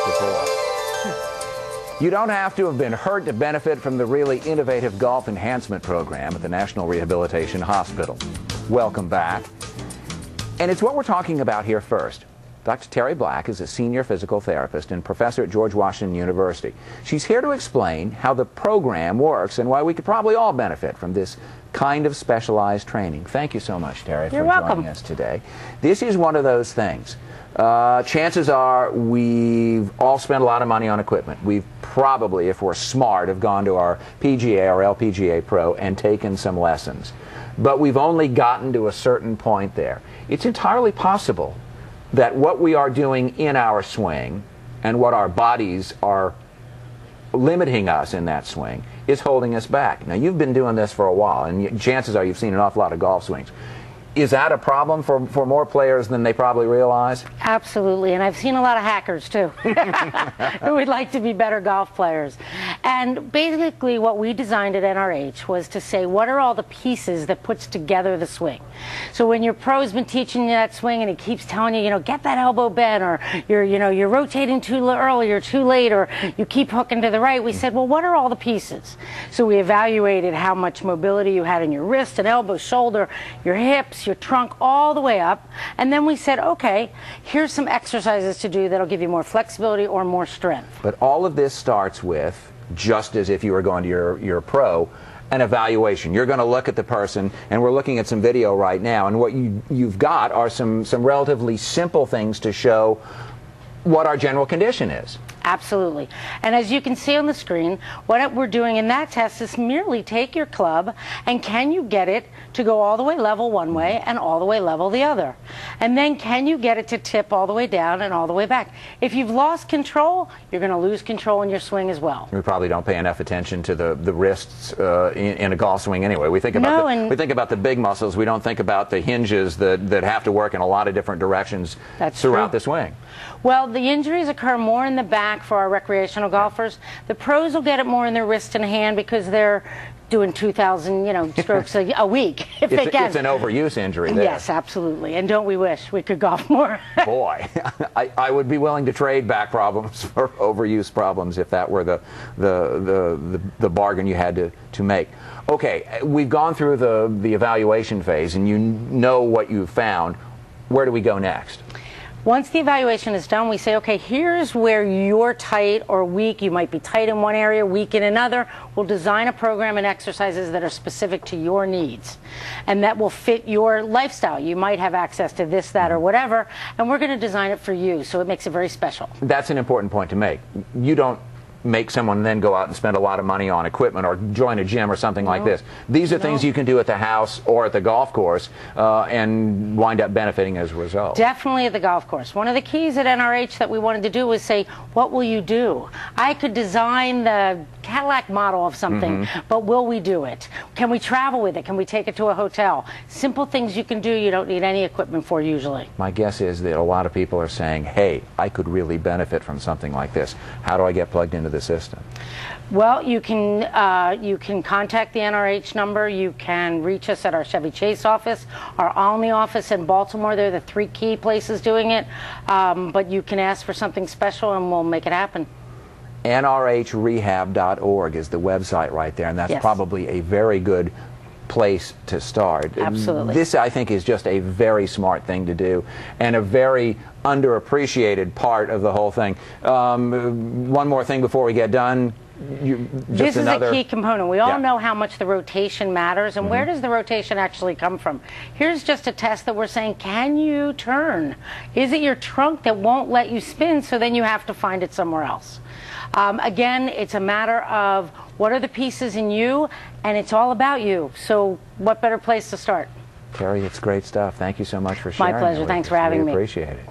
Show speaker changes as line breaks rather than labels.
before. You don't have to have been hurt to benefit from the really innovative golf enhancement program at the National Rehabilitation Hospital. Welcome back. And it's what we're talking about here first. Dr. Terry Black is a senior physical therapist and professor at George Washington University. She's here to explain how the program works and why we could probably all benefit from this kind of specialized training. Thank you so much, Terry, for joining us today. This is one of those things. Chances are we've all spent a lot of money on equipment. We've probably, if we're smart, have gone to our PGA or LPGA Pro and taken some lessons. But we've only gotten to a certain point there. It's entirely possible that what we are doing in our swing and what our bodies are limiting us in that swing is holding us back. Now, you've been doing this for a while, and chances are you've seen an awful lot of golf swings. Is that a problem for more players than they probably realize?
Absolutely, and I've seen a lot of hackers too who would like to be better golf players. And basically what we designed at NRH was to say, what are all the pieces that puts together the swing? So when your pro's been teaching you that swing and he keeps telling you, get that elbow bent, or you're rotating too early or too late, or you keep hooking to the right, we said, well, what are all the pieces? So we evaluated how much mobility you had in your wrist and elbow, shoulder, your hips, your trunk, all the way up, and then we said, okay, here's some exercises to do that'll give you more flexibility or more strength.
But all of this starts with, just as if you were going to your pro, an evaluation. You're going to look at the person, and we're looking at some video right now, and what you've got are some relatively simple things to show what our general condition is.
Absolutely. And as you can see on the screen, what we're doing in that test is merely take your club and can you get it to go all the way level one way and all the way level the other? And then can you get it to tip all the way down and all the way back? If you've lost control, you're going to lose control in your swing as well.
We probably don't pay enough attention to the wrists in a golf swing anyway. We think about we think about the big muscles. We don't think about the hinges that have to work in a lot of different directions throughout the swing.
Well, the injuries occur more in the back for our recreational golfers. The pros will get it more in their wrist and hand because they're doing 2,000, strokes a week if they can.
It's an overuse injury there.
Yes, absolutely. And don't we wish we could golf more?
Boy, I would be willing to trade back problems for overuse problems if that were the bargain you had to make. Okay, we've gone through the evaluation phase, and you know what you've found. Where do we go next?
Once the evaluation is done, we say, okay, here's where you're tight or weak. You might be tight in one area, weak in another. We'll design a program and exercises that are specific to your needs and that will fit your lifestyle. You might have access to this, that, or whatever, and we're going to design it for you, so it makes it very special.
That's an important point to make. You don't make someone then go out and spend a lot of money on equipment or join a gym or something like this. These are things you can do at the house or at the golf course and wind up benefiting as a result.
Definitely at the golf course. One of the keys at NRH that we wanted to do was say, what will you do? I could design the Cadillac model of something, but will we do it? Can we travel with it? Can we take it to a hotel? Simple things you can do you don't need any equipment for usually.
My guess is that a lot of people are saying, hey, I could really benefit from something like this. How do I get plugged into the system?
Well, you can contact the NRH number. You can reach us at our Chevy Chase office, our Olney office in Baltimore. They're the three key places doing it. But you can ask for something special and we'll make it happen. NRHrehab.org is the website right there, and that's probably a very good place to start.
Absolutely. This, I think, is just a very smart thing to do and a very underappreciated part of the whole thing. One more thing before we get done.
This is a key component. We all know how much the rotation matters, and where does the rotation actually come from? Here's just a test that we're saying, can you turn? Is it your trunk that won't let you spin, so then you have to find it somewhere else? Again, it's a matter of what are the pieces in you, and it's all about you. So what better place to start?
Terry, it's great stuff. Thank you so much for sharing.
My pleasure. Thanks for having me.
Appreciate it.